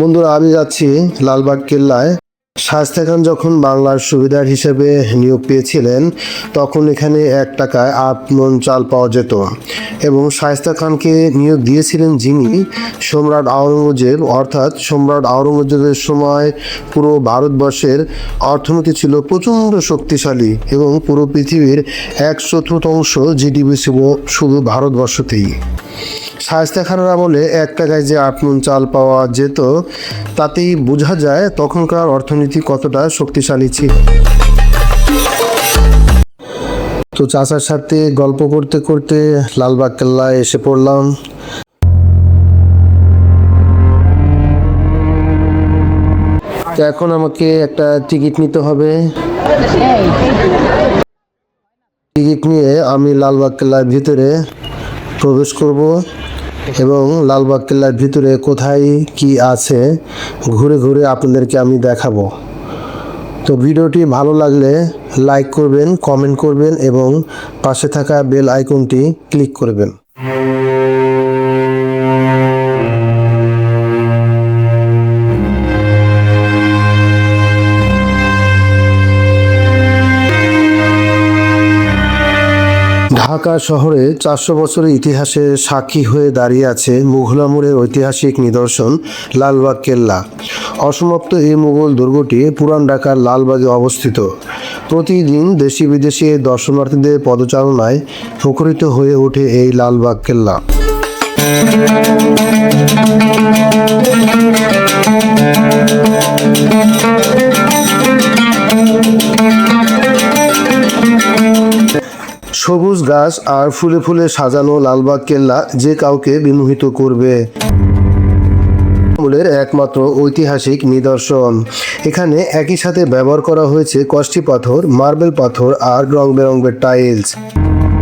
বন্ধুরা, আমি যাচ্ছি লালবাগ কেল্লায়। শায়েস্তা খান যখন বাংলার সুবিধার হিসেবে নিয়োগ পেয়েছিলেন, তখন এখানে 1 টাকায় 8 মণ চাল পাওয়া যেত। এবং শায়েস্তা খানকে নিয়োগ দিয়েছিলেন যিনি, সম্রাট আওরঙ্গজেব। অর্থাৎ সম্রাট আওরঙ্গজেবের সময় পুরো ভারতবর্ষের অর্থনীতি ছিল প্রচণ্ড শক্তিশালী এবং পুরো পৃথিবীর 1/4 জিডিপি ছিল শুধু ভারতবর্ষতেই। শায়েস্তা খানের আমলে 1 টাকায় যে 8 মণ চাল পাওয়া যেত, তাতেই বোঝা যায় তখনকার অর্থনীতি কতটা শক্তিশালী ছিল। তো চাচার সাথে গল্প করতে করতে লালবাগ কেল্লায় এসে পড়লাম। তো এখন আমাকে একটা টিকিট নিতে হবে। টিকিট নিয়ে আমি লালবাগ কেল্লার ভিতরে প্রবেশ করব এবং লালবাগ কেল্লার ভিতরে কোথায় কি আছে ঘুরে ঘুরে আপনাদেরকে আমি দেখাবো। তো ভিডিওটি ভালো লাগলে লাইক করবেন, কমেন্ট করবেন এবং পাশে থাকা বেল আইকনটি ক্লিক করবেন। ঢাকা শহরে 400 বছরের ইতিহাসের সাক্ষী হয়ে দাঁড়িয়ে আছে মুঘল আমলের ঐতিহাসিক নিদর্শন লালবাগ কেল্লা। অসমাপ্ত এই মুঘল দুর্গটি পুরান ঢাকার লালবাগে অবস্থিত। প্রতিদিন দেশি বিদেশি দর্শনার্থীদের পদচারণায় মুখরিত হয়ে ওঠে এই লালবাগ কেল্লা। সবুজ গাছ আর ফুলে ফুলে সাজানো লালবাগ কেল্লা যে কাউকে বিমোহিত করবে। আমলের একমাত্র ঐতিহাসিক নিদর্শন। এখানে একই সাথে ব্যবহার করা হয়েছে কষ্টি পাথর, মার্বেল পাথর আর রং বেরঙের টাইলস।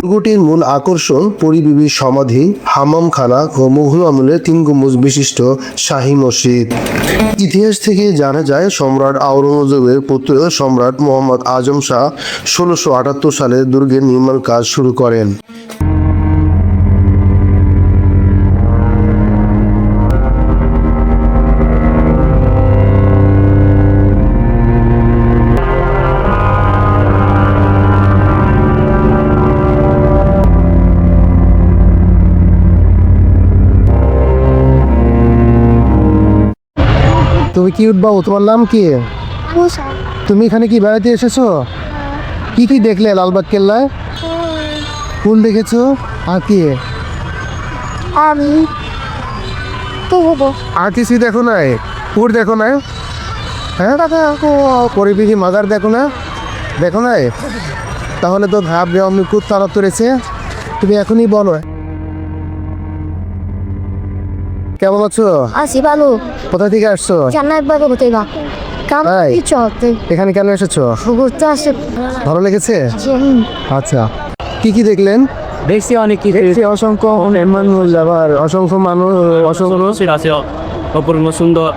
দুর্গটির মূল আকর্ষণ পরিবিবির সমাধি, হাম্মামখানা ও মুঘল আমলের 3 গম্বুজ বিশিষ্ট শাহী মসজিদ। ইতিহাস থেকে জানা যায় সম্রাট আওরঙ্গজেবের পুত্র সম্রাট মোহাম্মদ আজম শাহ 1678 সালে দুর্গের নির্মাণ কাজ শুরু করেন। তুমি কি উঠবাবু, তোমার নাম কি? তুমি এখানে কি বেড়াতে এসেছো? কি কি দেখলে লালবাগ কেল্লায়? ফুল দেখেছো আর কি? আমি তো হবো আর কিছুই দেখো নাই? ফুল দেখো না? হ্যাঁ, পরিবিধি মাজার দেখো না? দেখো নাই? তাহলে তো ভাববে আমি খুব তাড়াতাড়ি তুলেছে। তুমি এখনই বলো, কেমন আছো? আসি ভালো। কোথা থেকে আসছো? জান্নাত বাবু হতে গা কাম তাই? কি চলতে এখানে কেন এসেছো? ঘুরতে আসে। ভালো লেগেছে? আচ্ছা, কি কি দেখলেন? দেখছি অনেক কিছু, অসংখ্য মানুষ, আবার অসংখ্য মানুষ, অসংখ্য আছে অপূর্ব সুন্দর,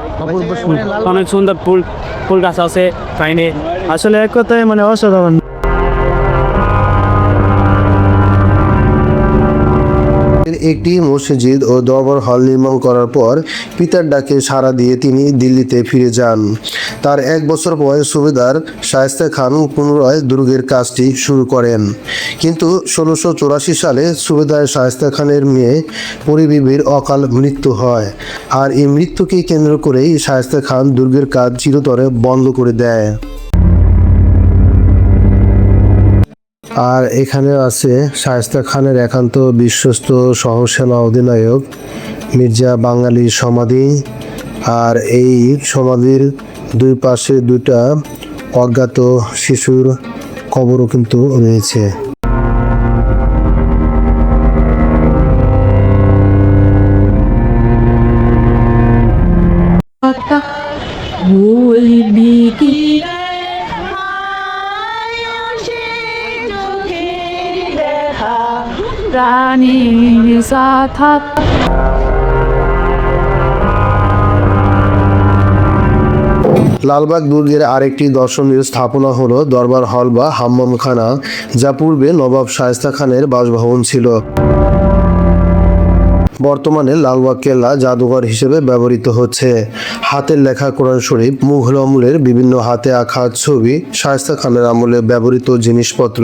অনেক সুন্দর ফুল ফুল গাছ আছে কাইনে। আসলে এক কথায় মানে অসাধারণ। একটি মসজিদ ও দরবার হল নির্মাণ করার পর পিতার ডাকে সাড়া দিয়ে তিনি দিল্লিতে ফিরে যান। তার 1 বছর পরে সুবেদার শায়েস্তা খান পুনরায় দুর্গের কাজটি শুরু করেন। কিন্তু 1684 সালে সুবেদার শায়েস্তা খানের মেয়ে পরিবিবির অকাল মৃত্যু হয়, আর এই মৃত্যুকে কেন্দ্র করেই শায়েস্তা খান দুর্গের কাজ চিরতরে বন্ধ করে দেয়। আর এখানে আছে শায়েস্তা খানের একান্ত বিশ্বস্ত সহসেনা অধিনায়ক মির্জা বাঙালির সমাধি। আর এই সমাধির 2 পাশে 2টা অজ্ঞাত শিশুর কবরও কিন্তু রয়েছে। লালবাগ দুর্গের আরেকটি দর্শনীয় স্থাপনা হলো দরবার হল বা হাম্মামখানা, যা পূর্বে নবাব শায়েস্তা খানের বাসভবন ছিল। বর্তমানে লালবাগ কেল্লা জাদুঘর হিসেবে ব্যবহৃত হচ্ছে। হাতের লেখা কোরআন শরীফ, মুঘল আমলের বিভিন্ন হাতে আঁকা ছবি, শায়েস্তা খানের আমলে ব্যবহৃত জিনিসপত্র,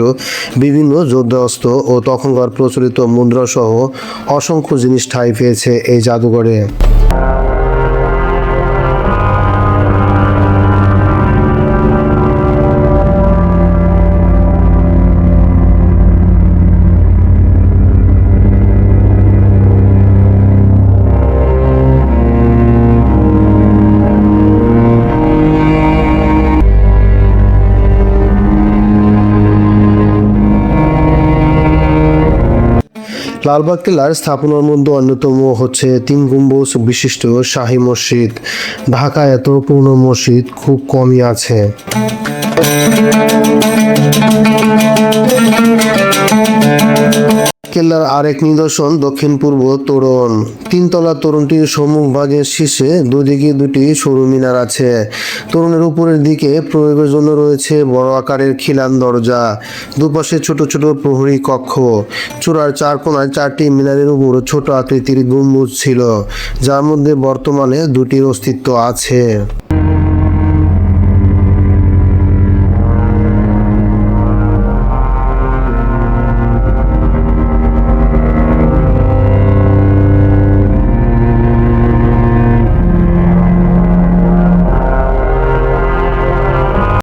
বিভিন্ন যুদ্ধাস্ত্র ও তখনকার প্রচলিত মুদ্রা সহ অসংখ্য জিনিস ঠাঁই পেয়েছে এই জাদুঘরে। লালবাগ কেল্লার স্থাপনার মধ্যে অন্যতম হচ্ছে 3 গম্বুজ বিশিষ্ট শাহী মসজিদ। ঢাকায় এত পুরনো মসজিদ খুব কমই আছে। কেল্লার আরেক নিদর্শন দক্ষিণ পূর্ব তোরণ। 3 তলা তোরণটির সম্মুখ ভাগের শীর্ষে দুদিকে 2টি সরু মিনার আছে। তোরণের উপরের দিকে প্রয়োগের জন্য রয়েছে বড় আকারের খিলান দরজা, দুপাশে ছোট ছোট প্রহরী কক্ষ। চূড়ার 4 কোণায় 4টি মিনারের উপর ছোট আকৃতির গম্বুজ ছিল, যার মধ্যে বর্তমানে 2টির অস্তিত্ব আছে।